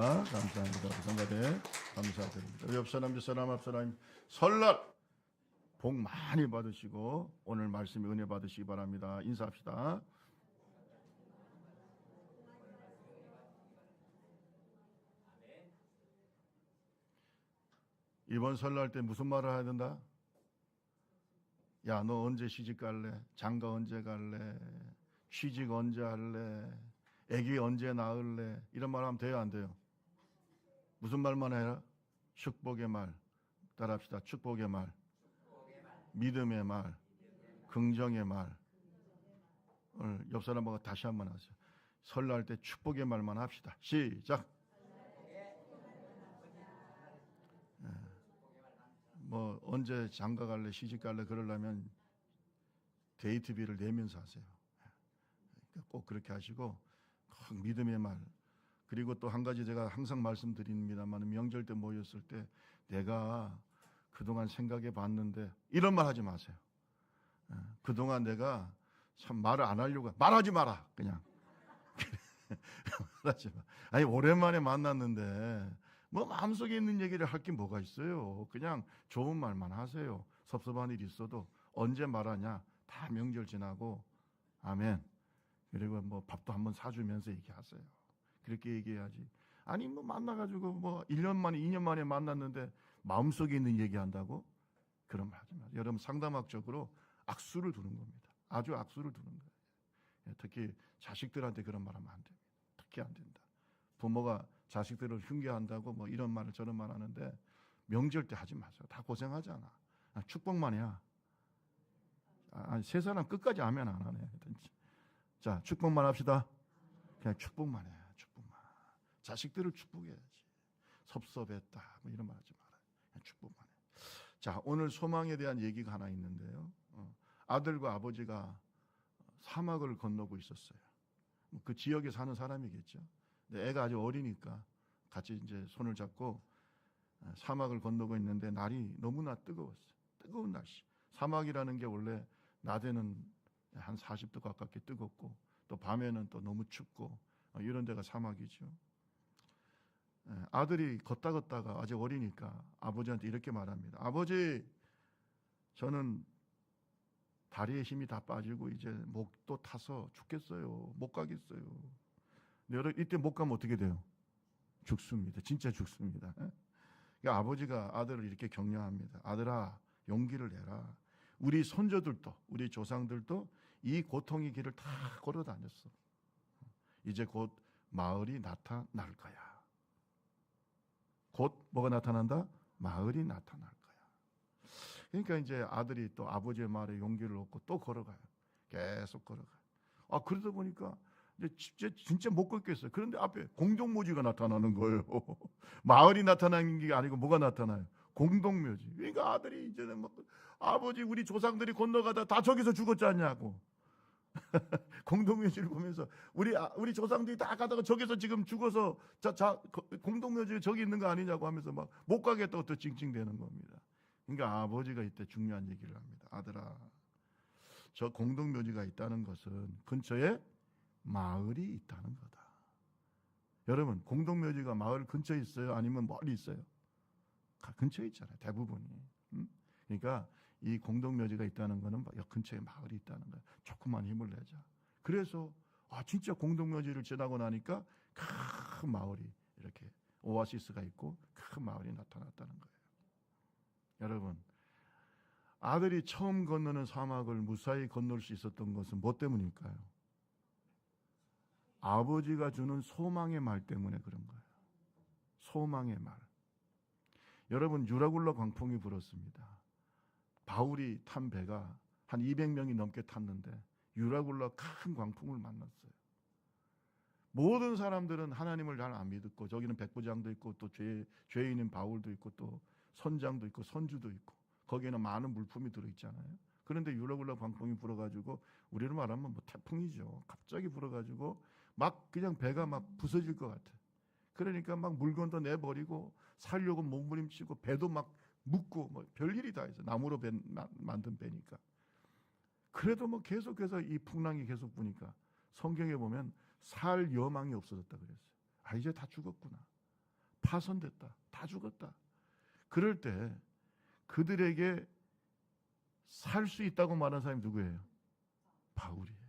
감사합니다. 성가대 감사드립니다. 옆 사람 저 사람 앞 사람 설날 복 많이 받으시고 오늘 말씀에 은혜 받으시기 바랍니다. 인사합시다. 이번 설날 때 무슨 말을 해야 된다? 야, 너 언제 시집 갈래? 장가 언제 갈래? 취직 언제 할래? 애기 언제 낳을래? 이런 말 하면 돼요, 안 돼요? 무슨 말만 해라? 축복의 말. 따라합시다. 축복의 말. 믿음의 말. 긍정의 말. 오늘 옆 사람하고 다시 한번 하세요. 설날 때 축복의 말만 합시다. 시작. 뭐 언제 장가 갈래, 시집 갈래 그러려면 데이트비를 내면서 하세요. 꼭 그렇게 하시고 꼭 믿음의 말. 그리고 또 한 가지 제가 항상 말씀드립니다만 명절 때 모였을 때 내가 그동안 생각해 봤는데 이런 말 하지 마세요. 그동안 내가 참 말을 안 하려고 말하지 마라 그냥 말하지 마. 아니 오랜만에 만났는데 뭐 마음속에 있는 얘기를 할 게 뭐가 있어요. 그냥 좋은 말만 하세요. 섭섭한 일 있어도 언제 말하냐. 다 명절 지나고 아멘. 그리고 뭐 밥도 한번 사주면서 얘기하세요. 그렇게 얘기해야지. 아니 뭐 만나가지고 뭐 1년 만에 2년 만에 만났는데 마음속에 있는 얘기한다고? 그런 말 하지 마세요. 여러분 상담학적으로 악수를 두는 겁니다. 아주 악수를 두는 거예요. 특히 자식들한테 그런 말 하면 안 됩니다. 특히 안 된다. 부모가 자식들을 흉계한다고 뭐 이런 말을 저런 말 하는데 명절 때 하지 마세요. 다 고생하잖아. 축복만 해야. 세 사람 끝까지 아멘 안 하네. 자, 축복만 합시다. 그냥 축복만 해. 축복만. 자식들을 축복해야지. 섭섭했다. 뭐 이런 말 하지 말아요. 그냥 축복만 해. 자, 오늘 소망에 대한 얘기가 하나 있는데요. 아들과 아버지가 사막을 건너고 있었어요. 그 지역에 사는 사람이겠죠. 근데 애가 아주 어리니까 같이 이제 손을 잡고 사막을 건너고 있는데 날이 너무나 뜨거웠어요. 뜨거운 날씨. 사막이라는 게 원래 낮에는 한 40도 가깝게 뜨겁고 또 밤에는 또 너무 춥고 이런 데가 사막이죠. 아들이 걷다가 아직 어리니까 아버지한테 이렇게 말합니다. 아버지, 저는 다리에 힘이 다 빠지고 이제 목도 타서 죽겠어요. 못 가겠어요. 근데 이때 못 가면 어떻게 돼요? 죽습니다. 진짜 죽습니다. 그러니까 아버지가 아들을 이렇게 격려합니다. 아들아, 용기를 내라. 우리 손자들도 우리 조상들도 이 고통의 길을 다 걸어 다녔어. 이제 곧 마을이 나타날 거야. 곧 뭐가 나타난다? 마을이 나타날 거야. 그러니까 이제 아들이 또 아버지의 말에 용기를 얻고 또 걸어가요. 계속 걸어가요. 그러다 보니까 이제 진짜 못 걷겠어요. 그런데 앞에 공동묘지가 나타나는 거예요. 마을이 나타나는 게 아니고 뭐가 나타나요? 공동묘지. 그러니까 아들이 이제는 막 아버지 우리 조상들이 건너가다 다 저기서 죽었지 않냐고. 공동묘지를 보면서 우리 조상들이 다 가다가 저기서 지금 죽어서 공동묘지 저기 있는 거 아니냐고 하면서 막 못 가겠다고 또 찡찡대는 겁니다. 그러니까 아버지가 이때 중요한 얘기를 합니다. 아들아, 저 공동묘지가 있다는 것은 근처에 마을이 있다는 거다. 여러분, 공동묘지가 마을 근처에 있어요? 아니면 멀리 있어요? 근처에 있잖아요. 대부분이. 그러니까 이 공동묘지가 있다는 것은 근처에 마을이 있다는 거예요. 조금만 힘을 내자. 그래서 진짜 공동묘지를 지나고 나니까 큰 마을이 이렇게 오아시스가 있고 큰 마을이 나타났다는 거예요. 여러분, 아들이 처음 건너는 사막을 무사히 건널 수 있었던 것은 뭐 때문일까요? 아버지가 주는 소망의 말 때문에 그런 거예요. 소망의 말. 여러분, 유라굴라 광풍이 불었습니다. 바울이 탄 배가 한 200명이 넘게 탔는데 유라굴라 큰 광풍을 만났어요. 모든 사람들은 하나님을 잘 안 믿었고 저기는 백부장도 있고 또 죄인인 바울도 있고 또 선장도 있고 선주도 있고 거기에는 많은 물품이 들어있잖아요. 그런데 유라굴라 광풍이 불어가지고 우리로 말하면 뭐 태풍이죠. 갑자기 불어가지고 막 그냥 배가 막 부서질 것 같아. 그러니까 막 물건도 내버리고 살려고 몸부림치고 배도 막 묶고 뭐 별일이 다 있어. 나무로 만든 배니까. 그래도 뭐 계속해서 이 풍랑이 계속 부니까 성경에 보면 살 여망이 없어졌다 그랬어요. 이제 다 죽었구나. 파손됐다. 다 죽었다. 그럴 때 그들에게 살 수 있다고 말한 사람이 누구예요? 바울이에요.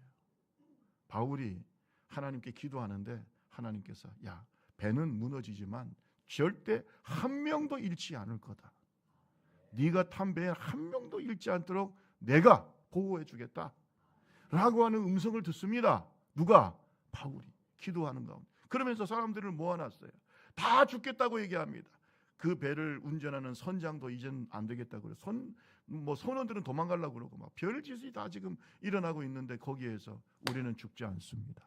바울이 하나님께 기도하는데 하나님께서 야, 배는 무너지지만 절대 한 명도 잃지 않을 거다. 네가 탄 배에 한 명도 잃지 않도록 내가 보호해 주겠다 라고 하는 음성을 듣습니다. 누가? 바울이 기도하는 가운데. 그러면서 사람들을 모아놨어요. 다 죽겠다고 얘기합니다. 그 배를 운전하는 선장도 이젠 안 되겠다고 그래요. 선원들은 도망가려고 그러고 막 별짓이 다 지금 일어나고 있는데 거기에서 우리는 죽지 않습니다.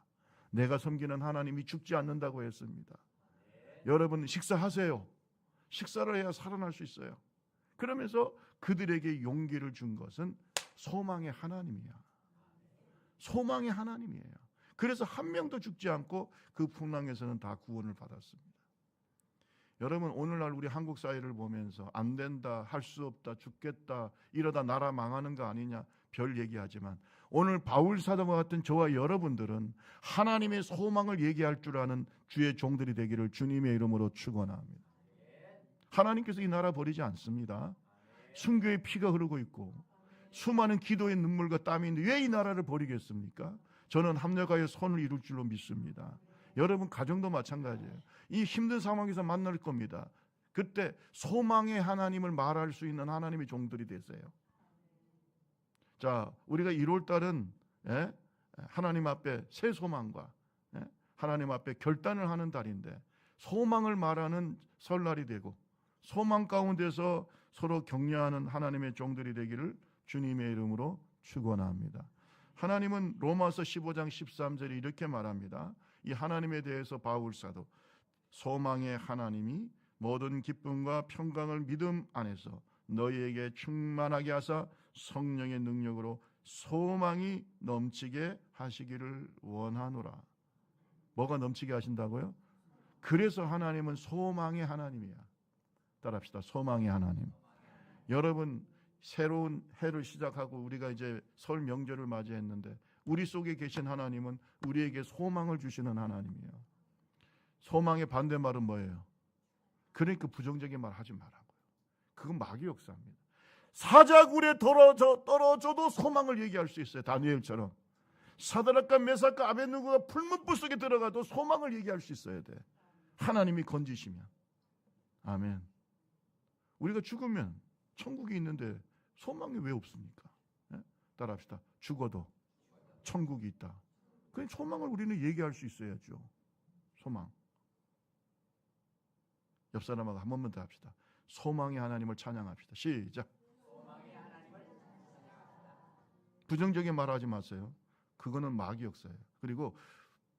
내가 섬기는 하나님이 죽지 않는다고 했습니다. 여러분 식사하세요. 식사를 해야 살아날 수 있어요. 그러면서 그들에게 용기를 준 것은 소망의 하나님이야. 소망의 하나님이에요. 그래서 한 명도 죽지 않고 그 풍랑에서는 다 구원을 받았습니다. 여러분 오늘날 우리 한국 사회를 보면서 안 된다, 할 수 없다, 죽겠다, 이러다 나라 망하는 거 아니냐 별 얘기하지만 오늘 바울 사도와 같은 저와 여러분들은 하나님의 소망을 얘기할 줄 아는 주의 종들이 되기를 주님의 이름으로 축원합니다. 하나님께서 이 나라 버리지 않습니다. 순교의 피가 흐르고 있고 수많은 기도의 눈물과 땀이 있는데 왜 이 나라를 버리겠습니까? 저는 합력하여 선을 이룰 줄로 믿습니다. 여러분 가정도 마찬가지예요. 이 힘든 상황에서 만날 겁니다. 그때 소망의 하나님을 말할 수 있는 하나님의 종들이 되세요. 자, 우리가 1월 달은 하나님 앞에 새 소망과 하나님 앞에 결단을 하는 달인데 소망을 말하는 설날이 되고 소망 가운데서 서로 격려하는 하나님의 종들이 되기를 주님의 이름으로 축원합니다. 하나님은 로마서 15장 13절에 이렇게 말합니다. 이 하나님에 대해서 바울 사도 소망의 하나님이 모든 기쁨과 평강을 믿음 안에서 너희에게 충만하게 하사 성령의 능력으로 소망이 넘치게 하시기를 원하노라. 뭐가 넘치게 하신다고요? 그래서 하나님은 소망의 하나님이야. 따라합시다. 소망의 하나님. 여러분 새로운 해를 시작하고 우리가 이제 설 명절을 맞이했는데 우리 속에 계신 하나님은 우리에게 소망을 주시는 하나님이에요. 소망의 반대말은 뭐예요? 그러니까 부정적인 말 하지 말라고요. 그건 마귀 역사입니다. 사자굴에 떨어져도 소망을 얘기할 수 있어요. 다니엘처럼. 사드락과 메삭과 아벳느고가 풀문불 속에 들어가도 소망을 얘기할 수 있어야 돼. 하나님이 건지시면. 아멘. 우리가 죽으면 천국이 있는데 소망이 왜 없습니까? 따라합시다. 죽어도 천국이 있다. 그 소망을 우리는 얘기할 수 있어야죠. 소망. 옆 사람하고 한 번만 더 합시다. 소망의 하나님을 찬양합시다. 시작. 부정적인 말 하지 마세요. 그거는 마귀 역사예요. 그리고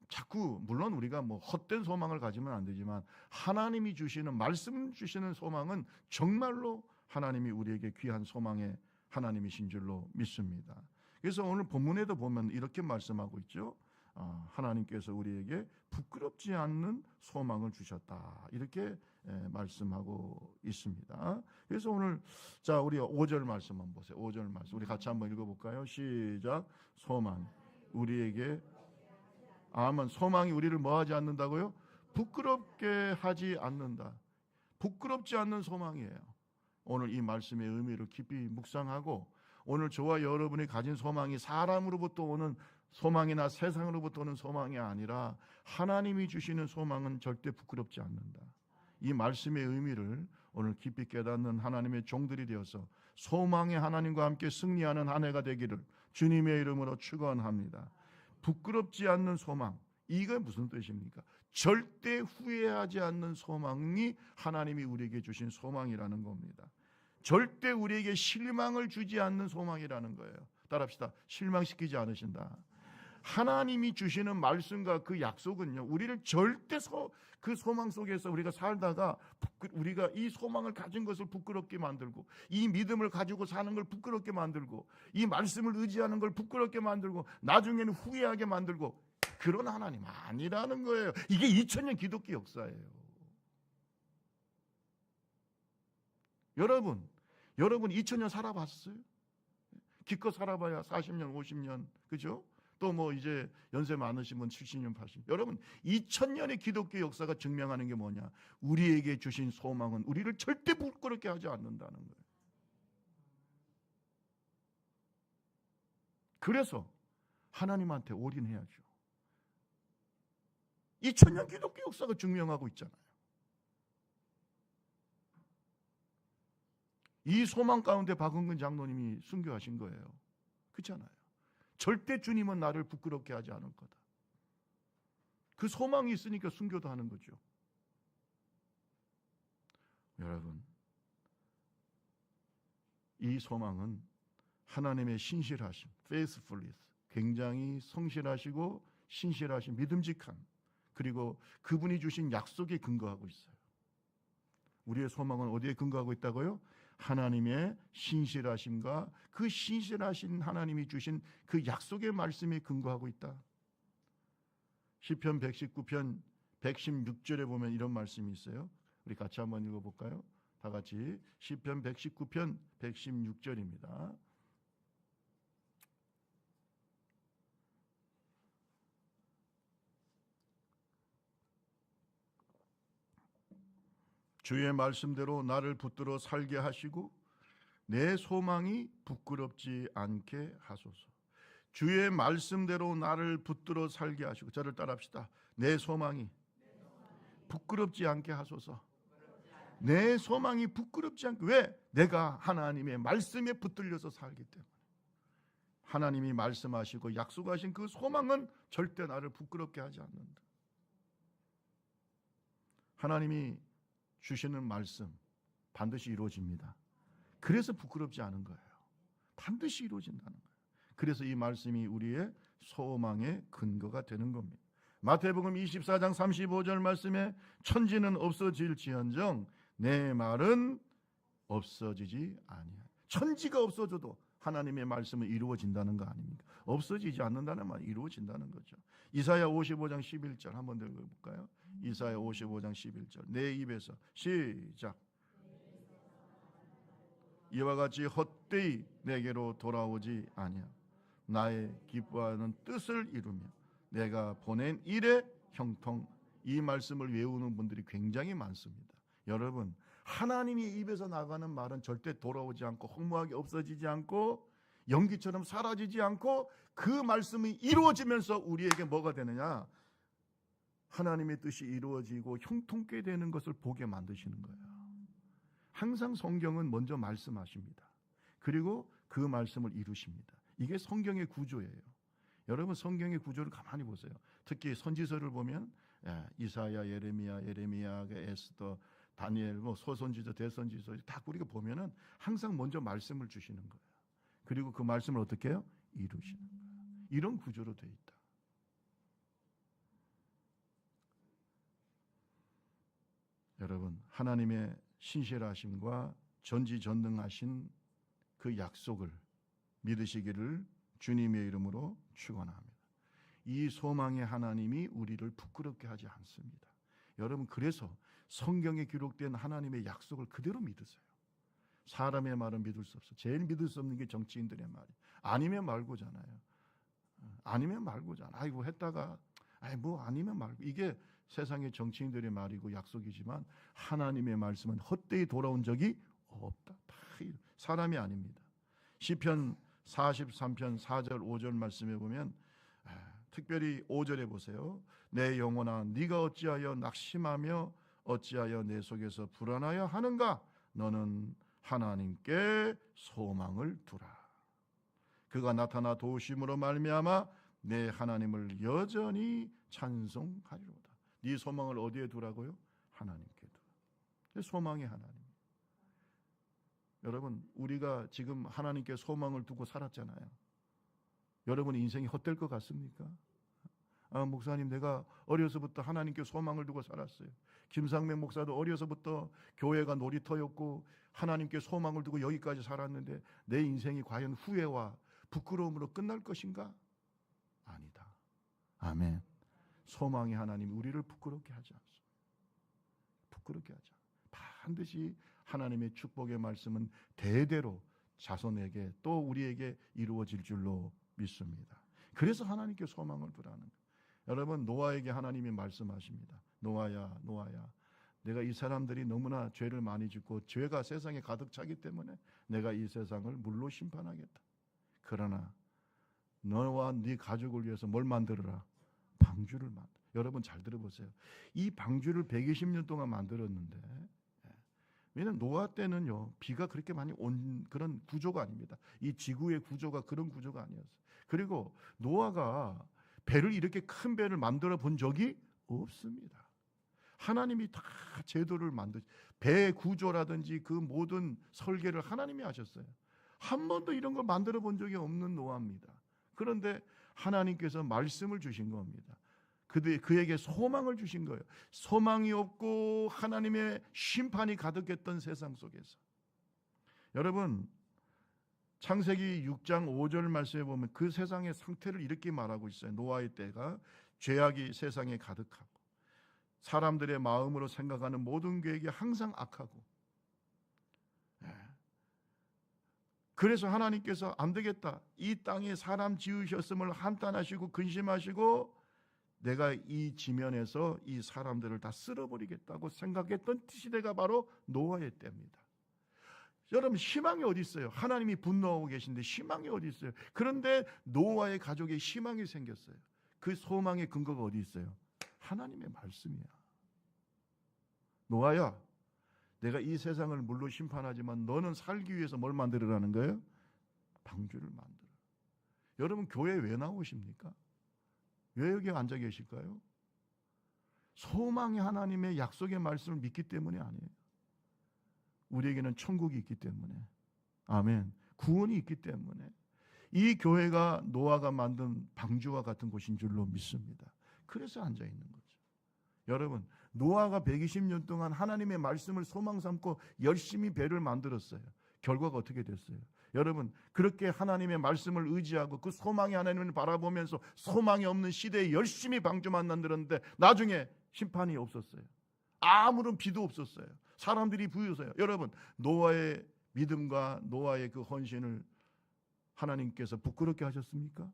자꾸 물론 우리가 뭐 헛된 소망을 가지면 안 되지만 하나님이 주시는 말씀 주시는 소망은 정말로 하나님이 우리에게 귀한 소망의 하나님이신 줄로 믿습니다. 그래서 오늘 본문에도 보면 이렇게 말씀하고 있죠. 하나님께서 우리에게 부끄럽지 않는 소망을 주셨다. 이렇게 말씀하고 있습니다. 그래서 오늘 자 우리 5절 말씀 한번 보세요. 5절 말씀 우리 같이 한번 읽어볼까요? 시작. 소망 우리에게 아멘. 소망이 우리를 뭐하지 않는다고요? 부끄럽게 하지 않는다. 부끄럽지 않는 소망이에요. 오늘 이 말씀의 의미를 깊이 묵상하고 오늘 저와 여러분이 가진 소망이 사람으로부터 오는 소망이나 세상으로부터 오는 소망이 아니라 하나님이 주시는 소망은 절대 부끄럽지 않는다. 이 말씀의 의미를 오늘 깊이 깨닫는 하나님의 종들이 되어서 소망의 하나님과 함께 승리하는 한 해가 되기를 주님의 이름으로 축원합니다. 부끄럽지 않는 소망, 이게 무슨 뜻입니까? 절대 후회하지 않는 소망이 하나님이 우리에게 주신 소망이라는 겁니다. 절대 우리에게 실망을 주지 않는 소망이라는 거예요. 따라합시다. 실망시키지 않으신다. 하나님이 주시는 말씀과 그 약속은요, 우리를 절대 그 소망 속에서 우리가 살다가 우리가 이 소망을 가진 것을 부끄럽게 만들고 이 믿음을 가지고 사는 걸 부끄럽게 만들고 이 말씀을 의지하는 걸 부끄럽게 만들고 나중에는 후회하게 만들고 그런 하나님 아니라는 거예요. 이게 2000년 기독교 역사예요. 여러분 2000년 살아봤어요? 기껏 살아봐야 40년, 50년, 그죠? 또 뭐 이제 연세 많으신 분 70년, 80년. 여러분 2000년의 기독교 역사가 증명하는 게 뭐냐? 우리에게 주신 소망은 우리를 절대 부끄럽게 하지 않는다는 거예요. 그래서 하나님한테 올인해야죠. 2000년 기독교 역사가 증명하고 있잖아요. 이 소망 가운데 박은근 장로님이 순교하신 거예요. 그렇잖아요. 절대 주님은 나를 부끄럽게 하지 않을 거다. 그 소망이 있으니까 순교도 하는 거죠. 여러분, 이 소망은 하나님의 신실하심, faithfulness, 굉장히 성실하시고 신실하신 믿음직함, 그리고 그분이 주신 약속에 근거하고 있어요. 우리의 소망은 어디에 근거하고 있다고요? 하나님의 신실하심과 그 신실하신 하나님이 주신 그 약속의 말씀에 근거하고 있다. 시편 119편 116절에 보면 이런 말씀이 있어요. 우리 같이 한번 읽어볼까요? 다 같이 시편 119편 116절입니다. 주의 말씀대로 나를 붙들어 살게 하시고 내 소망이 부끄럽지 않게 하소서. 주의 말씀대로 나를 붙들어 살게 하시고, 저를 따라합시다. 내 소망이 부끄럽지 않게 하소서. 내 소망이 부끄럽지 않게. 왜? 내가 하나님의 말씀에 붙들려서 살기 때문에. 하나님이 말씀하시고 약속하신 그 소망은 절대 나를 부끄럽게 하지 않는다. 하나님이 주시는 말씀 반드시 이루어집니다. 그래서 부끄럽지 않은 거예요. 반드시 이루어진다는 거예요. 그래서 이 말씀이 우리의 소망의 근거가 되는 겁니다. 마태복음 24장 35절 말씀에 천지는 없어질지언정 내 말은 없어지지 아니하리. 천지가 없어져도 하나님의 말씀은 이루어진다는 거 아닙니까? 없어지지 않는다는 말, 이루어진다는 거죠. 이사야 55장 11절 한번 더 읽어볼까요? 이사야 55장 11절 내 입에서 시작. 이와 같이 헛되이 내게로 돌아오지 아니하. 나의 기뻐하는 뜻을 이루며 내가 보낸 일에 형통. 이 말씀을 외우는 분들이 굉장히 많습니다. 여러분, 하나님이 입에서 나가는 말은 절대 돌아오지 않고 허무하게 없어지지 않고 연기처럼 사라지지 않고 그 말씀이 이루어지면서 우리에게 뭐가 되느냐? 하나님의 뜻이 이루어지고 형통케 되는 것을 보게 만드시는 거예요. 항상 성경은 먼저 말씀하십니다. 그리고 그 말씀을 이루십니다. 이게 성경의 구조예요. 여러분, 성경의 구조를 가만히 보세요. 특히 선지서를 보면 이사야, 예레미야, 에스더, 다니엘, 소선지서, 대선지서 다 우리가 보면은 항상 먼저 말씀을 주시는 거예요. 그리고 그 말씀을 어떻게 해요? 이루시는 거예요. 이런 구조로 되어 있다. 여러분, 하나님의 신실하심과 전지전능하신 그 약속을 믿으시기를 주님의 이름으로 축원합니다. 이 소망의 하나님이 우리를 부끄럽게 하지 않습니다. 여러분, 그래서 성경에 기록된 하나님의 약속을 그대로 믿으세요. 사람의 말은 믿을 수 없어. 제일 믿을 수 없는 게 정치인들의 말이. 아니면 말고잖아요. 아니면 말고잖아. 아이고 했다가 뭐 아니면 말고. 이게 세상의 정치인들의 말이고 약속이지만 하나님의 말씀은 헛되이 돌아온 적이 없다. 다 사람이 아닙니다. 시편 43편 4절 5절 말씀에 보면 특별히 5절에 보세요. 내 영혼아 네가 어찌하여 낙심하며 어찌하여 내 속에서 불안하여 하는가? 너는 하나님께 소망을 두라. 그가 나타나 도우심으로 말미암아 내 하나님을 여전히 찬송하리로다. 네 소망을 어디에 두라고요? 하나님께 두라. 소망이 하나님. 여러분, 우리가 지금 하나님께 소망을 두고 살았잖아요. 여러분 인생이 헛될 것 같습니까? 목사님, 내가 어려서부터 하나님께 소망을 두고 살았어요. 김상명 목사도 어려서부터 교회가 놀이터였고 하나님께 소망을 두고 여기까지 살았는데 내 인생이 과연 후회와 부끄러움으로 끝날 것인가? 아니다. 아멘. 소망의 하나님이 우리를 부끄럽게 하지 않습니다. 부끄럽게 하지 않습니다. 반드시 하나님의 축복의 말씀은 대대로 자손에게 또 우리에게 이루어질 줄로 믿습니다. 그래서 하나님께 소망을 두라는 거예요. 여러분, 노아에게 하나님이 말씀하십니다. 노아야, 노아야, 내가 이 사람들이 너무나 죄를 많이 짓고 죄가 세상에 가득 차기 때문에 내가 이 세상을 물로 심판하겠다. 그러나 너와 네 가족을 위해서 뭘 만들어라? 방주를 만들어. 여러분 잘 들어보세요. 이 방주를 120년 동안 만들었는데, 왜냐하면 노아 때는요 비가 그렇게 많이 온 그런 구조가 아닙니다. 이 지구의 구조가 그런 구조가 아니었어요. 그리고 노아가 배를 이렇게 큰 배를 만들어 본 적이 없습니다. 하나님이 다 제도를 배 구조라든지 그 모든 설계를 하나님이 하셨어요. 한 번도 이런 걸 만들어 본 적이 없는 노아입니다. 그런데 하나님께서 말씀을 주신 겁니다. 그에게 소망을 주신 거예요. 소망이 없고 하나님의 심판이 가득했던 세상 속에서. 여러분, 창세기 6장 5절 말씀에 보면 그 세상의 상태를 이렇게 말하고 있어요. 노아의 때가 죄악이 세상에 가득하고 사람들의 마음으로 생각하는 모든 계획이 항상 악하고, 그래서 하나님께서 안 되겠다, 이 땅에 사람 지으셨음을 한탄하시고 근심하시고 내가 이 지면에서 이 사람들을 다 쓸어버리겠다고 생각했던 시대가 바로 노아의 때입니다. 여러분, 희망이 어디 있어요? 하나님이 분노하고 계신데 희망이 어디 있어요? 그런데 노아의 가족에 희망이 생겼어요. 그 소망의 근거가 어디 있어요? 하나님의 말씀이야. 노아야, 내가 이 세상을 물로 심판하지만 너는 살기 위해서 뭘 만들으라는 거예요? 방주를 만들어. 여러분, 교회 왜 나오십니까? 왜 여기 앉아 계실까요? 소망의 하나님의 약속의 말씀을 믿기 때문이 아니에요. 우리에게는 천국이 있기 때문에, 아멘, 구원이 있기 때문에 이 교회가 노아가 만든 방주와 같은 곳인 줄로 믿습니다. 그래서 앉아 있는 거죠. 여러분, 노아가 120년 동안 하나님의 말씀을 소망 삼고 열심히 배를 만들었어요. 결과가 어떻게 됐어요? 여러분, 그렇게 하나님의 말씀을 의지하고 그 소망의 하나님을 바라보면서 소망이 없는 시대에 열심히 방주만 만들었는데 나중에 심판이 없었어요. 아무런 비도 없었어요. 사람들이 부유해서요. 여러분, 노아의 믿음과 노아의 그 헌신을 하나님께서 부끄럽게 하셨습니까?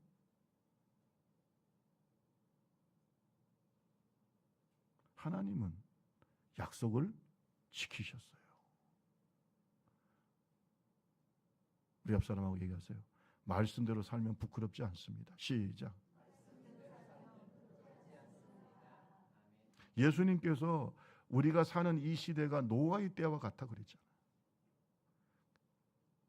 하나님은 약속을 지키셨어요. 우리 옆 사람하고 얘기하세요. 말씀대로 살면 부끄럽지 않습니다. 시작. 예수님께서 우리가 사는 이 시대가 노아의 때와 같아 그랬잖아요.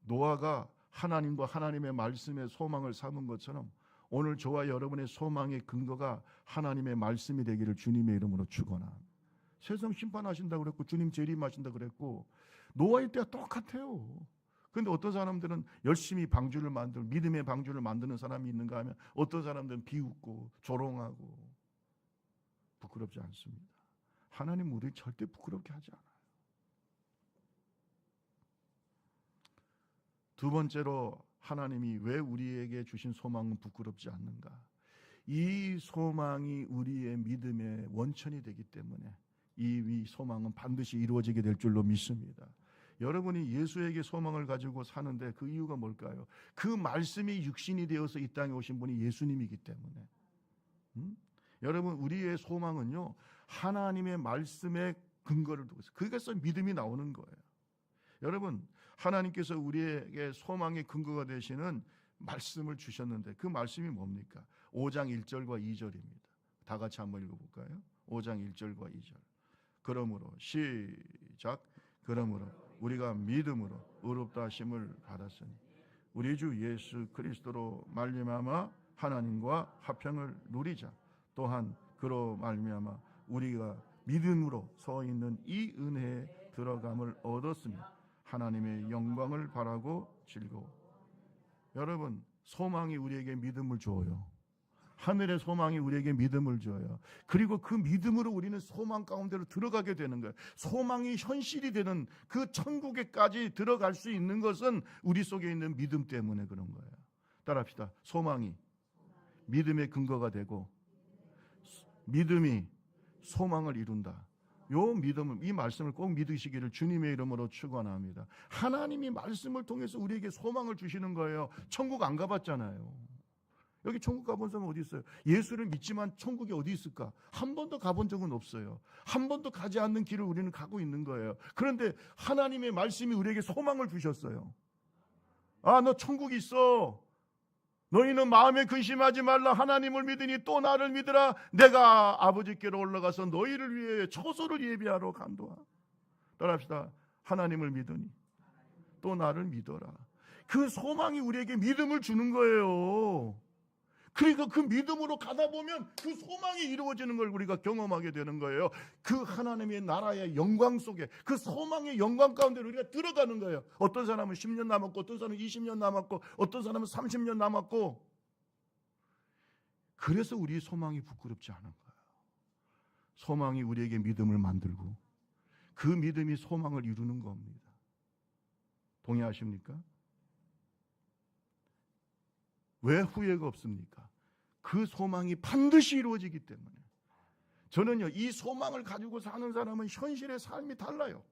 노아가 하나님과 하나님의 말씀에 소망을 삼은 것처럼 오늘 저와 여러분의 소망의 근거가 하나님의 말씀이 되기를 주님의 이름으로 축원합니다. 세상 심판하신다고 그랬고 주님 재림하신다고 그랬고 노아의 때와 똑같아요. 그런데 어떤 사람들은 열심히 방주를 만들고 믿음의 방주를 만드는 사람이 있는가 하면 어떤 사람들은 비웃고 조롱하고 부끄럽지 않습니다. 하나님 우리 절대 부끄럽게 하지 않아요. 두 번째로 하나님이 왜 우리에게 주신 소망은 부끄럽지 않는가? 이 소망이 우리의 믿음의 원천이 되기 때문에 이 소망은 반드시 이루어지게 될 줄로 믿습니다. 여러분이 예수에게 소망을 가지고 사는데 그 이유가 뭘까요? 그 말씀이 육신이 되어서 이 땅에 오신 분이 예수님이기 때문에. 여러분, 우리의 소망은요 하나님의 말씀에 근거를 두고 있어요. 그래서 믿음이 나오는 거예요. 여러분, 하나님께서 우리에게 소망의 근거가 되시는 말씀을 주셨는데 그 말씀이 뭡니까? 5장 1절과 2절입니다. 다 같이 한번 읽어볼까요? 5장 1절과 2절. 그러므로 시작. 그러므로 우리가 믿음으로 의롭다 하심을 받았으니 우리 주 예수 그리스도로 말미암아 하나님과 화평을 누리자. 또한 그로 말미암아 우리가 믿음으로 서 있는 이 은혜에 들어감을 얻었으며 하나님의 영광을 바라고 즐거워. 여러분, 소망이 우리에게 믿음을 줘요. 하늘의 소망이 우리에게 믿음을 줘요. 그리고 그 믿음으로 우리는 소망 가운데로 들어가게 되는 거예요. 소망이 현실이 되는 그 천국에까지 들어갈 수 있는 것은 우리 속에 있는 믿음 때문에 그런 거예요. 따라합시다. 소망이 믿음의 근거가 되고 믿음이 소망을 이룬다. 요 믿음을, 이 말씀을 꼭 믿으시기를 주님의 이름으로 축원합니다. 하나님이 말씀을 통해서 우리에게 소망을 주시는 거예요. 천국 안 가봤잖아요. 여기 천국 가본 사람 어디 있어요? 예수를 믿지만 천국이 어디 있을까? 한 번도 가본 적은 없어요. 한 번도 가지 않는 길을 우리는 가고 있는 거예요. 그런데 하나님의 말씀이 우리에게 소망을 주셨어요. 아, 너 천국이 있어. 너희는 마음에 근심하지 말라. 하나님을 믿으니 또 나를 믿으라. 내가 아버지께로 올라가서 너희를 위해 처소를 예비하러 간도다. 따라합시다. 하나님을 믿으니 또 나를 믿어라. 그 소망이 우리에게 믿음을 주는 거예요. 그러니까 그 믿음으로 가다 보면 그 소망이 이루어지는 걸 우리가 경험하게 되는 거예요. 그 하나님의 나라의 영광 속에, 그 소망의 영광 가운데 우리가 들어가는 거예요. 어떤 사람은 10년 남았고, 어떤 사람은 20년 남았고, 어떤 사람은 30년 남았고. 그래서 우리 소망이 부끄럽지 않은 거예요. 소망이 우리에게 믿음을 만들고 그 믿음이 소망을 이루는 겁니다. 동의하십니까? 왜 후회가 없습니까? 그 소망이 반드시 이루어지기 때문에. 저는요, 이 소망을 가지고 사는 사람은 현실의 삶이 달라요.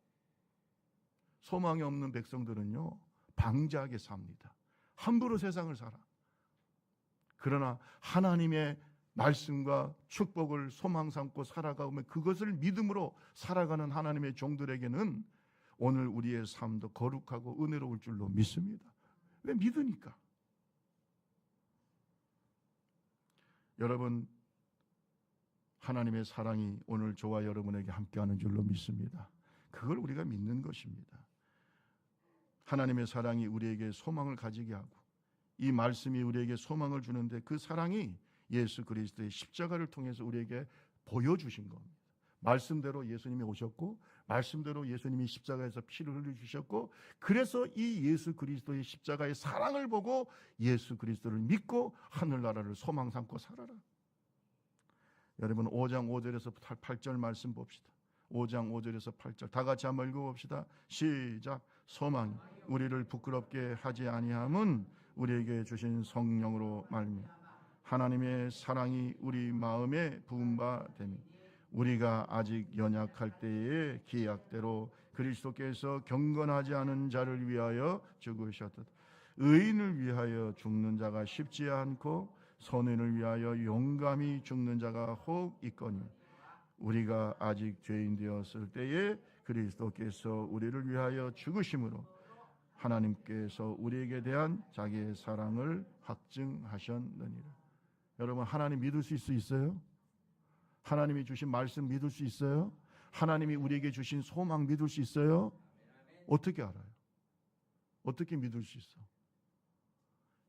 소망이 없는 백성들은요, 방자하게 삽니다. 함부로 세상을 살아. 그러나 하나님의 말씀과 축복을 소망 삼고 살아가면 그것을 믿음으로 살아가는 하나님의 종들에게는 오늘 우리의 삶도 거룩하고 은혜로울 줄로 믿습니다. 왜? 믿으니까. 여러분, 하나님의 사랑이 오늘 저와 여러분에게 함께하는 줄로 믿습니다. 그걸 우리가 믿는 것입니다. 하나님의 사랑이 우리에게 소망을 가지게 하고 이 말씀이 우리에게 소망을 주는데 그 사랑이 예수 그리스도의 십자가를 통해서 우리에게 보여주신 겁니다. 말씀대로 예수님이 오셨고 말씀대로 예수님이 십자가에서 피를 흘려주셨고 그래서 이 예수 그리스도의 십자가의 사랑을 보고 예수 그리스도를 믿고 하늘나라를 소망 삼고 살아라. 여러분 5장 5절에서 8절 말씀 봅시다. 5장 5절에서 8절 다 같이 한번 읽어봅시다. 시작. 소망이 우리를 부끄럽게 하지 아니함은 우리에게 주신 성령으로 말미암아 하나님의 사랑이 우리 마음에 부은 바 되니 우리가 아직 연약할 때에 기약대로 그리스도께서 경건하지 않은 자를 위하여 죽으셨듯 의인을 위하여 죽는 자가 쉽지 않고 선인을 위하여 용감히 죽는 자가 혹 있거니 우리가 아직 죄인 되었을 때에 그리스도께서 우리를 위하여 죽으심으로 하나님께서 우리에게 대한 자기의 사랑을 확증하셨느니라. 여러분 하나님 믿을 수 있어요? 하나님이 주신 말씀 믿을 수 있어요? 하나님이 우리에게 주신 소망 믿을 수 있어요? 어떻게 알아요? 어떻게 믿을 수 있어?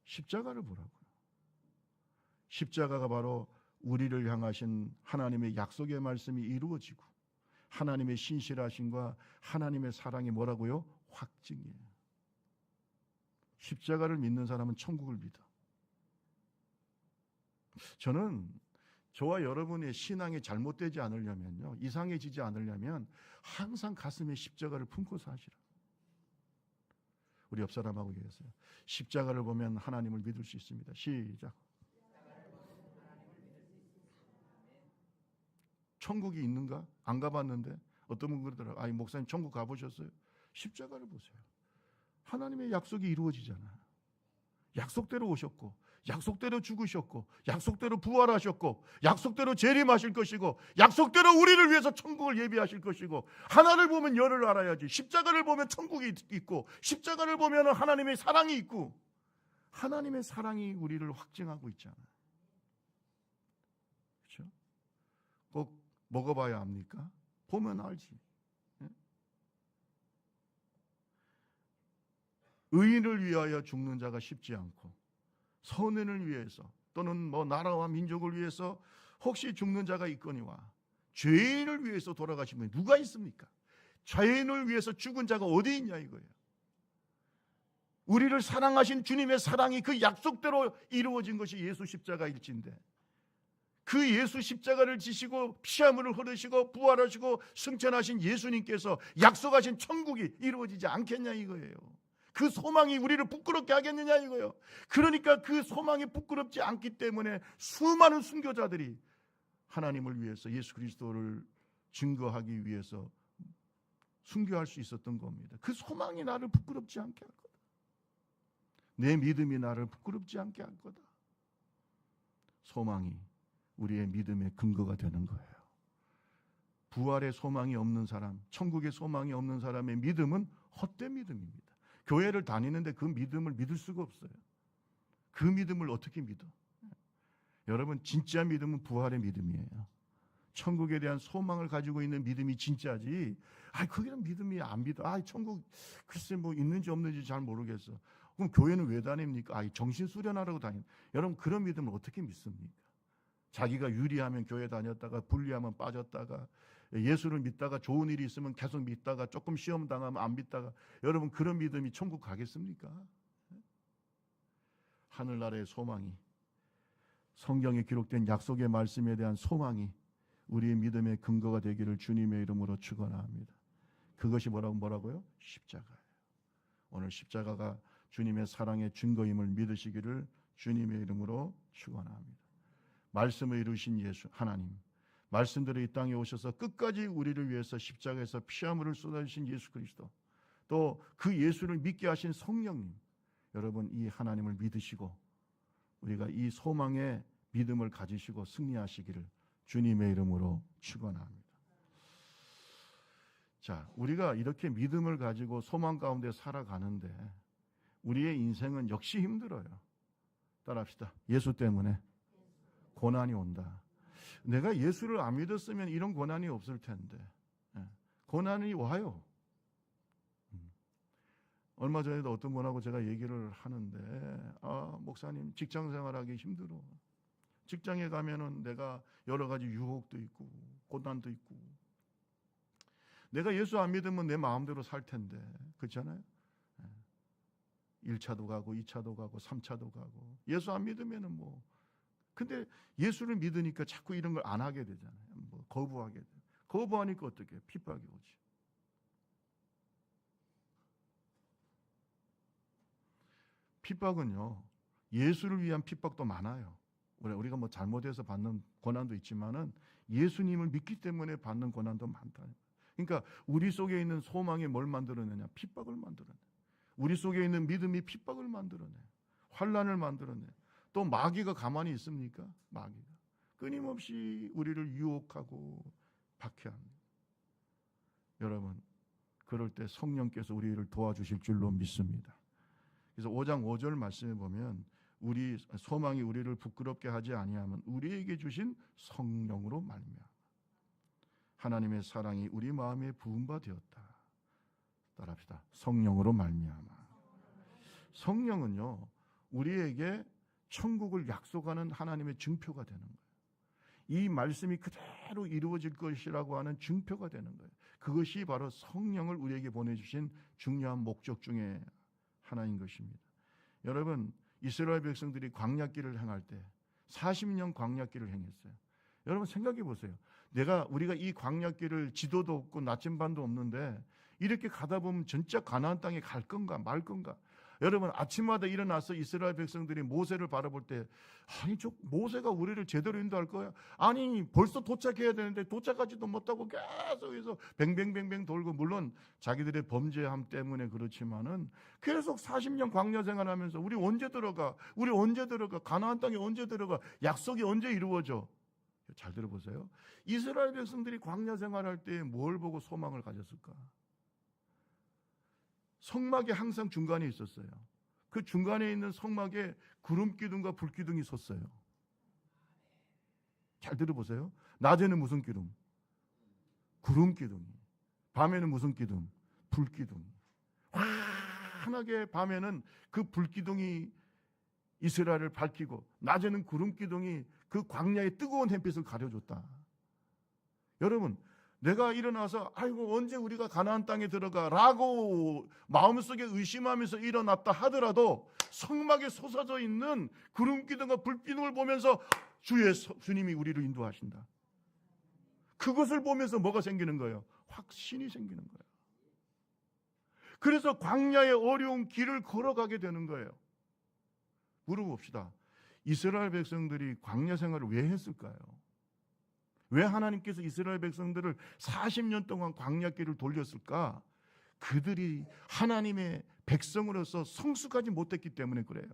십자가를 보라고요. 십자가가 바로 우리를 향하신 하나님의 약속의 말씀이 이루어지고 하나님의 신실하심과 하나님의 사랑이 뭐라고요? 확증이에요. 십자가를 믿는 사람은 천국을 믿어. 저는 저와 여러분의 신앙이 잘못되지 않으려면요, 이상해지지 않으려면 항상 가슴에 십자가를 품고 사시라. 우리 옆 사람하고 얘기했어요. 십자가를 보면 하나님을 믿을 수 있습니다. 시작. 천국이 있는가? 안 가봤는데 어떤 분 그러더라고요. 아니 목사님 천국 가보셨어요? 십자가를 보세요. 하나님의 약속이 이루어지잖아요. 약속대로 오셨고 약속대로 죽으셨고 약속대로 부활하셨고 약속대로 재림하실 것이고 약속대로 우리를 위해서 천국을 예비하실 것이고 하나를 보면 열을 알아야지. 십자가를 보면 천국이 있고 십자가를 보면 하나님의 사랑이 있고 하나님의 사랑이 우리를 확증하고 있잖아요. 그렇죠? 꼭 먹어봐야 합니까? 보면 알지. 의인을 위하여 죽는 자가 쉽지 않고 선인을 위해서 또는 뭐 나라와 민족을 위해서 혹시 죽는 자가 있거니와 죄인을 위해서 돌아가신 분이 누가 있습니까? 죄인을 위해서 죽은 자가 어디 있냐 이거예요. 우리를 사랑하신 주님의 사랑이 그 약속대로 이루어진 것이 예수 십자가일진데 그 예수 십자가를 지시고 피아물을 흐르시고 부활하시고 승천하신 예수님께서 약속하신 천국이 이루어지지 않겠냐 이거예요. 그 소망이 우리를 부끄럽게 하겠느냐 이거예요. 그러니까 그 소망이 부끄럽지 않기 때문에 수많은 순교자들이 하나님을 위해서 예수 그리스도를 증거하기 위해서 순교할 수 있었던 겁니다. 그 소망이 나를 부끄럽지 않게 할 거다. 내 믿음이 나를 부끄럽지 않게 할 거다. 소망이 우리의 믿음의 근거가 되는 거예요. 부활의 소망이 없는 사람, 천국의 소망이 없는 사람의 믿음은 헛된 믿음입니다. 교회를 다니는데 그 믿음을 믿을 수가 없어요. 그 믿음을 어떻게 믿어? 여러분, 진짜 믿음은 부활의 믿음이에요. 천국에 대한 소망을 가지고 있는 믿음이 진짜지. 그게는 믿음이 안 믿어. 천국 글쎄 뭐 있는지 없는지 잘 모르겠어. 그럼 교회는 왜 다닙니까? 정신 수련하라고 다니는. 여러분, 그런 믿음을 어떻게 믿습니까? 자기가 유리하면 교회 다녔다가 불리하면 빠졌다가 예수를 믿다가 좋은 일이 있으면 계속 믿다가 조금 시험 당하면 안 믿다가, 여러분, 그런 믿음이 천국 가겠습니까? 하늘나라의 소망이, 성경에 기록된 약속의 말씀에 대한 소망이 우리의 믿음의 근거가 되기를 주님의 이름으로 축원합니다. 그것이 뭐라고요? 십자가예요. 오늘 십자가가 주님의 사랑의 증거임을 믿으시기를 주님의 이름으로 축원합니다. 말씀을 이루신 예수 하나님, 말씀대로 이 땅에 오셔서 끝까지 우리를 위해서 십자가에서 피아물을 쏟아주신 예수 그리스도, 또 그 예수를 믿게 하신 성령님, 여러분, 이 하나님을 믿으시고 우리가 이 소망의 믿음을 가지시고 승리하시기를 주님의 이름으로 축원합니다. 자, 우리가 이렇게 믿음을 가지고 소망 가운데 살아가는데 우리의 인생은 역시 힘들어요. 따라합시다. 예수 때문에 고난이 온다. 내가 예수를 안 믿었으면 이런 고난이 없을 텐데 고난이 와요. 얼마 전에도 어떤 분하고 제가 얘기를 하는데, 목사님, 직장 생활하기 힘들어. 직장에 가면은 내가 여러 가지 유혹도 있고 고난도 있고, 내가 예수 안 믿으면 내 마음대로 살 텐데, 그렇잖아요? 1차도 가고 2차도 가고 3차도 가고, 예수 안 믿으면은 뭐, 근데 예수를 믿으니까 자꾸 이런 걸 안 하게 되잖아요. 뭐 거부하게 돼. 거부하니까 어떻게 해요? 핍박이 오지. 핍박은요, 예수를 위한 핍박도 많아요. 우리가 뭐 잘못해서 받는 고난도 있지만은 예수님을 믿기 때문에 받는 고난도 많다. 그러니까 우리 속에 있는 소망이 뭘 만들어내냐? 핍박을 만들어내. 우리 속에 있는 믿음이 핍박을 만들어내. 환난을 만들어내. 또 마귀가 가만히 있습니까? 마귀가 끊임없이 우리를 유혹하고 박해합니다. 여러분, 그럴 때 성령께서 우리를 도와주실 줄로 믿습니다. 그래서 5장 5절 말씀에 보면, 우리 소망이 우리를 부끄럽게 하지 아니하면 우리에게 주신 성령으로 말미암아 하나님의 사랑이 우리 마음에 부은 바 되었다. 따라합시다. 성령으로 말미암아. 성령은요, 우리에게 천국을 약속하는 하나님의 증표가 되는 거예요. 이 말씀이 그대로 이루어질 것이라고 하는 증표가 되는 거예요. 그것이 바로 성령을 우리에게 보내주신 중요한 목적 중에 하나인 것입니다. 여러분, 이스라엘 백성들이 광야길을 행할 때 40년 광야길을 행했어요. 여러분 생각해 보세요. 우리가 이 광야길을 지도도 없고 나침반도 없는데 이렇게 가다 보면 진짜 가나안 땅에 갈 건가 말 건가. 여러분, 아침마다 일어나서 이스라엘 백성들이 모세를 바라볼 때, 저 모세가 우리를 제대로 인도할 거야? 아니, 벌써 도착해야 되는데 도착하지도 못하고 계속해서 뱅뱅뱅뱅 돌고, 물론 자기들의 범죄함 때문에 그렇지만은 계속 40년 광야 생활하면서 우리 언제 들어가? 가나안 땅에 언제 들어가? 약속이 언제 이루어져? 잘 들어보세요. 이스라엘 백성들이 광야 생활할 때 뭘 보고 소망을 가졌을까? 성막이 항상 중간에 있었어요. 그 중간에 있는 성막에 구름 기둥과 불 기둥이 섰어요. 잘 들어보세요. 낮에는 무슨 기둥? 구름 기둥이. 밤에는 무슨 기둥? 불 기둥이. 환하게 밤에는 그 불 기둥이 이스라엘을 밝히고, 낮에는 구름 기둥이 그 광야의 뜨거운 햇빛을 가려줬다. 여러분, 내가 일어나서 언제 우리가 가나안 땅에 들어가라고 마음속에 의심하면서 일어났다 하더라도 성막에 솟아져 있는 구름 기둥과 불 기둥을 보면서 주님이 우리를 인도하신다. 그것을 보면서 뭐가 생기는 거예요? 확신이 생기는 거예요. 그래서 광야의 어려운 길을 걸어가게 되는 거예요. 물어봅시다. 이스라엘 백성들이 광야 생활을 왜 했을까요? 왜 하나님께서 이스라엘 백성들을 40년 동안 광야길을 돌렸을까? 그들이 하나님의 백성으로서 성숙하지 못했기 때문에 그래요.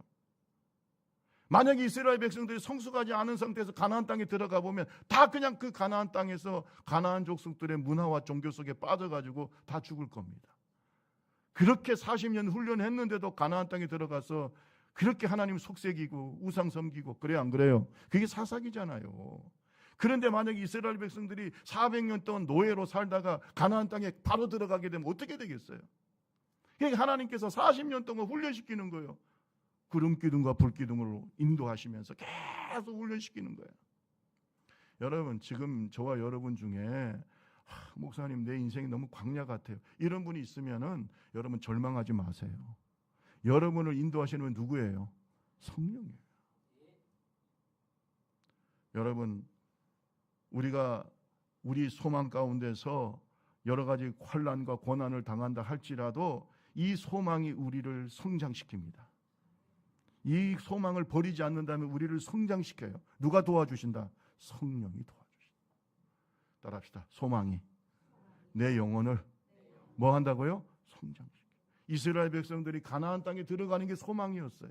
만약에 이스라엘 백성들이 성숙하지 않은 상태에서 가나안 땅에 들어가 보면 다 그냥 그 가나안 땅에서 가나안 족속들의 문화와 종교 속에 빠져가지고 다 죽을 겁니다. 그렇게 40년 훈련했는데도 가나안 땅에 들어가서 그렇게 하나님 속색이고 우상 섬기고, 그래요 안 그래요? 그게 사사기잖아요. 그런데 만약에 이스라엘 백성들이 400년 동안 노예로 살다가 가나안 땅에 바로 들어가게 되면 어떻게 되겠어요? 그러니까 하나님께서 40년 동안 훈련시키는 거예요. 구름 기둥과 불 기둥으로 인도하시면서 계속 훈련시키는 거예요. 여러분, 지금 저와 여러분 중에 목사님 내 인생이 너무 광야 같아요, 이런 분이 있으면은 여러분 절망하지 마세요. 여러분을 인도하시는 분 누구예요? 성령이에요. 여러분, 우리가 우리 소망 가운데서 여러 가지 환난과 고난을 당한다 할지라도 이 소망이 우리를 성장시킵니다. 이 소망을 버리지 않는다면 우리를 성장시켜요. 누가 도와주신다? 성령이 도와주신다. 따라합시다. 소망이 내 영혼을 뭐 한다고요? 성장시켜. 이스라엘 백성들이 가나안 땅에 들어가는 게 소망이었어요.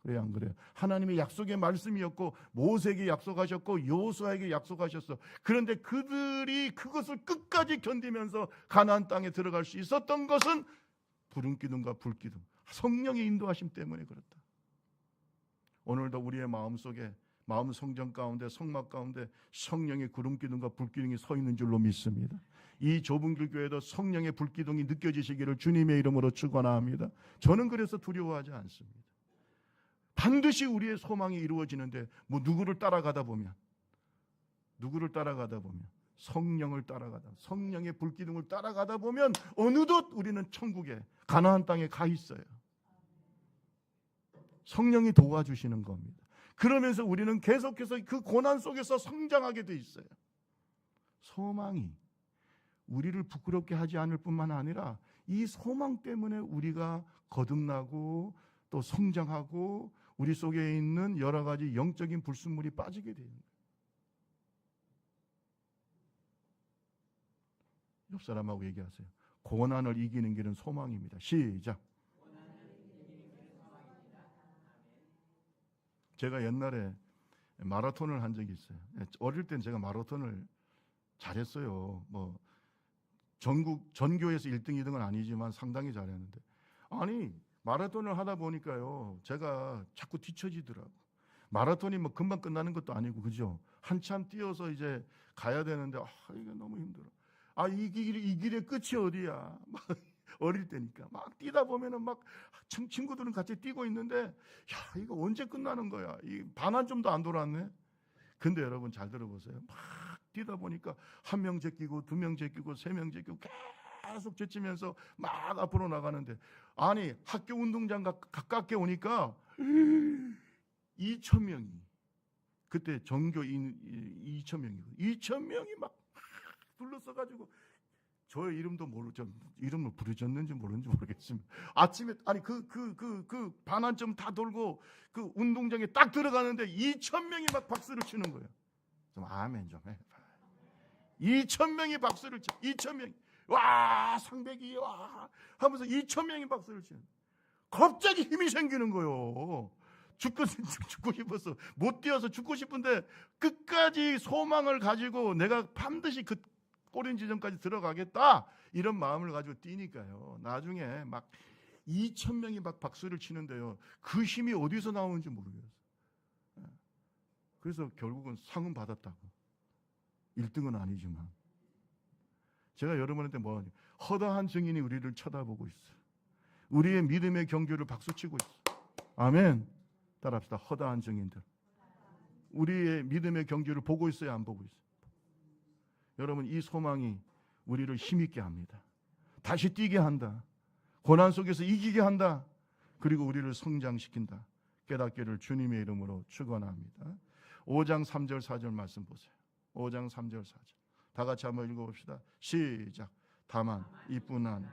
그래요 안 그래요? 하나님의 약속의 말씀이었고, 모세에게 약속하셨고 여호수아에게 약속하셨어. 그런데 그들이 그것을 끝까지 견디면서 가나안 땅에 들어갈 수 있었던 것은 구름 기둥과 불 기둥, 성령의 인도하심 때문에 그렇다. 오늘도 우리의 마음속에, 마음 성전 가운데, 성막 가운데 성령의 구름 기둥과 불 기둥이 서 있는 줄로 믿습니다. 이 좁은 길 교회도 성령의 불 기둥이 느껴지시기를 주님의 이름으로 축원합니다. 저는 그래서 두려워하지 않습니다. 반드시 우리의 소망이 이루어지는데 누구를 따라가다 보면 성령을 따라가다, 성령의 불기둥을 따라가다 보면 어느덧 우리는 천국에, 가나안 땅에 가 있어요. 성령이 도와주시는 겁니다. 그러면서 우리는 계속해서 그 고난 속에서 성장하게 돼 있어요. 소망이 우리를 부끄럽게 하지 않을 뿐만 아니라 이 소망 때문에 우리가 거듭나고 또 성장하고 우리 속에 있는 여러 가지 영적인 불순물이 빠지게 되는 거예요. 옆 사람하고 얘기하세요. 고난을 이기는 길은 소망입니다. 시작. 제가 옛날에 마라톤을 한 적이 있어요. 어릴 땐 제가 마라톤을 잘했어요. 전교에서 1등, 2등은 아니지만 상당히 잘했는데, 아니 마라톤을 하다 보니까요, 제가 자꾸 뒤처지더라고. 마라톤이 금방 끝나는 것도 아니고, 그죠? 한참 뛰어서 이제 가야 되는데, 이게 너무 힘들어. 이 길의 끝이 어디야? 어릴 때니까 막 뛰다 보면은 막 친구들은 같이 뛰고 있는데, 이거 언제 끝나는 거야? 이 반환점도 안 돌았네. 근데 여러분 잘 들어보세요. 막 뛰다 보니까 한 명 제끼고, 두 명 제끼고, 세 명 제끼고 계속 제치면서 막 앞으로 나가는데, 아니 학교 운동장 가깝게 오니까 2,000명이, 그때 전교인 2,000명이 막 둘러서가지고, 저의 이름도 모르죠. 이름을 부르셨는지 모르는지 모르겠지만, 아침에 그 반환점 다 돌고 그 운동장에 딱 들어가는데 2,000명이 막 박수를 치는 거예요. 좀 아멘 좀 해. 2,000명이 박수를 쳐. 2,000명이 와 상백이 와 하면서 2,000명이 박수를 치는. 갑자기 힘이 생기는 거예요. 죽고 싶어서 못 뛰어서 죽고 싶은데 끝까지 소망을 가지고 내가 반드시 그 꼬린 지점까지 들어가겠다, 이런 마음을 가지고 뛰니까요, 나중에 막 2,000명이 막 박수를 치는데요, 그 힘이 어디서 나오는지 모르겠어요. 그래서 결국은 상은 받았다고. 1등은 아니지만. 제가 여러분한테 뭐하냐, 허다한 증인이 우리를 쳐다보고 있어요. 우리의 믿음의 경주를 박수치고 있어요. 아멘. 따라합시다. 허다한 증인들. 우리의 믿음의 경주를 보고 있어요, 안 보고 있어요? 여러분, 이 소망이 우리를 힘있게 합니다. 다시 뛰게 한다. 고난 속에서 이기게 한다. 그리고 우리를 성장시킨다. 깨닫기를 주님의 이름으로 축원합니다. 5장 3절 4절 말씀 보세요. 5장 3절 4절 다 같이 한번 읽어봅시다. 시작. 다만 이뿐한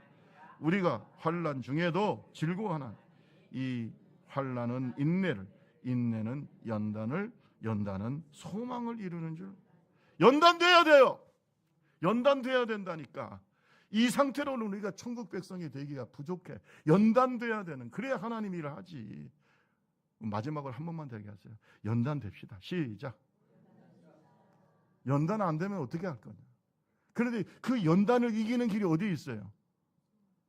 우리가 환난 중에도 즐거워하나 이 환난은 인내를, 인내는 연단을, 연단은 소망을 이루는 줄. 연단돼야 돼요. 연단돼야 된다니까. 이 상태로는 우리가 천국 백성이 되기가 부족해. 연단돼야 되는, 그래야 하나님 일을 하지. 마지막으로 한 번만 되게 하세요. 연단 됩시다. 시작. 연단 안 되면 어떻게 할 거냐. 그런데 그 연단을 이기는 길이 어디에 있어요?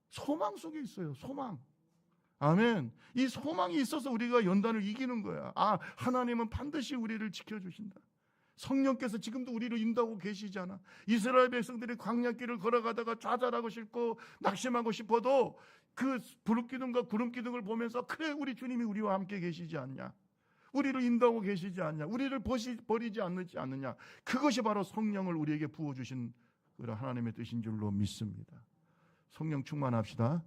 소망 속에 있어요. 소망. 아멘. 이 소망이 있어서 우리가 연단을 이기는 거야. 하나님은 반드시 우리를 지켜주신다. 성령께서 지금도 우리를 인도하고 계시잖아. 이스라엘 백성들이 광야길을 걸어가다가 좌절하고 싶고 낙심하고 싶어도 그 불기둥과 구름기둥을 보면서 그래 우리 주님이 우리와 함께 계시지 않냐, 우리를 인도하고 계시지 않냐, 우리를 버리지 않느냐. 그것이 바로 성령을 우리에게 부어주신 그런 하나님의 뜻인 줄로 믿습니다. 성령 충만합시다.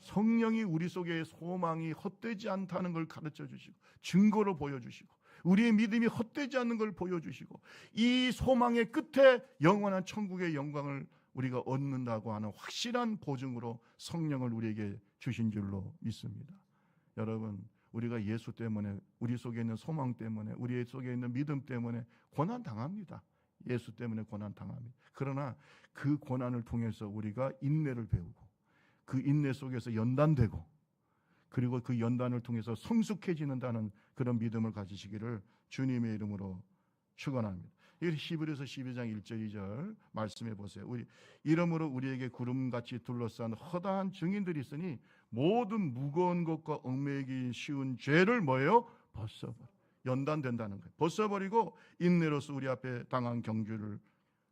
성령이 우리 속에 소망이 헛되지 않다는 걸 가르쳐 주시고 증거로 보여주시고 우리의 믿음이 헛되지 않는 걸 보여주시고 이 소망의 끝에 영원한 천국의 영광을 우리가 얻는다고 하는 확실한 보증으로 성령을 우리에게 주신 줄로 믿습니다. 여러분, 우리가 예수 때문에, 우리 속에 있는 소망 때문에, 우리 속에 있는 믿음 때문에 고난 당합니다. 예수 때문에 고난 당합니다. 그러나 그 고난을 통해서 우리가 인내를 배우고 그 인내 속에서 연단되고 그리고 그 연단을 통해서 성숙해지는다는 그런 믿음을 가지시기를 주님의 이름으로 축원합니다. 히브리서 12장 1절 2절 말씀해 보세요. 이러므로 우리에게 구름같이 둘러싼 허다한 증인들이 있으니 모든 무거운 것과 얽매이기 쉬운 죄를 뭐예요? 벗어버려. 연단된다는 거예요. 벗어버리고 인내로서 우리 앞에 당한 경주를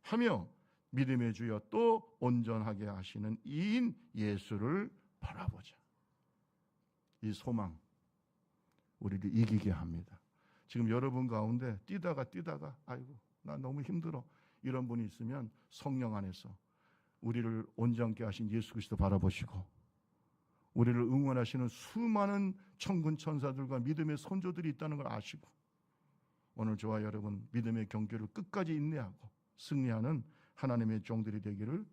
하며 믿음의 주여 또 온전하게 하시는 이인 예수를 바라보자. 이 소망 우리를 이기게 합니다. 지금 여러분 가운데 뛰다가 아이고 나 너무 힘들어 이런 분이 있으면 성령 안에서 우리를 온전케 하신 예수 그리스도 바라보시고 우리를 응원하시는 수많은 천군 천사들과 믿음의 선조들이 있다는 걸 아시고 오늘 저와 여러분 믿음의 경주를 끝까지 인내하고 승리하는 하나님의 종들이 되기를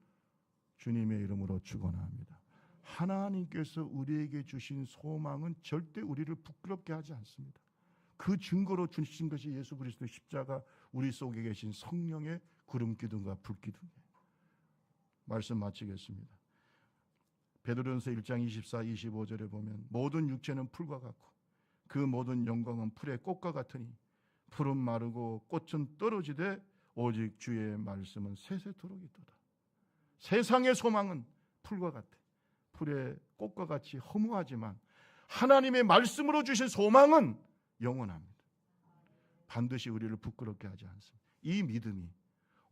주님의 이름으로 축원합니다. 하나님께서 우리에게 주신 소망은 절대 우리를 부끄럽게 하지 않습니다. 그 증거로 주신 것이 예수 그리스도의 십자가, 우리 속에 계신 성령의 구름기둥과 불기둥이에요. 말씀 마치겠습니다. 베드로전서 1장 24, 25절에 보면 모든 육체는 풀과 같고 그 모든 영광은 풀의 꽃과 같으니 풀은 마르고 꽃은 떨어지되 오직 주의 말씀은 세세토록 있도다. 세상의 소망은 풀과 같아. 풀의 꽃과 같이 허무하지만 하나님의 말씀으로 주신 소망은 영원합니다. 반드시 우리를 부끄럽게 하지 않습니다. 이 믿음이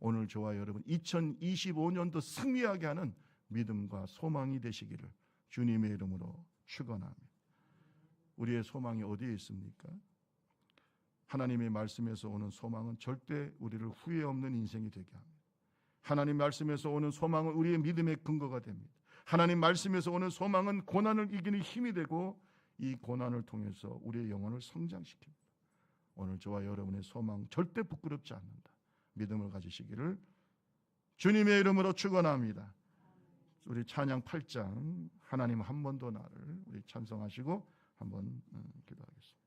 오늘 저와 여러분 2025년도 승리하게 하는 믿음과 소망이 되시기를 주님의 이름으로 축원합니다. 우리의 소망이 어디에 있습니까? 하나님의 말씀에서 오는 소망은 절대 우리를 후회 없는 인생이 되게 합니다. 하나님 말씀에서 오는 소망은 우리의 믿음의 근거가 됩니다. 하나님 말씀에서 오는 소망은 고난을 이기는 힘이 되고 이 고난을 통해서 우리의 영혼을 성장시킵니다. 오늘 저와 여러분의 소망 절대 부끄럽지 않는다. 믿음을 가지시기를 주님의 이름으로 축원합니다. 우리 찬양 8장 하나님 한 번 더 나를 우리 찬송하시고 한번 기도하겠습니다.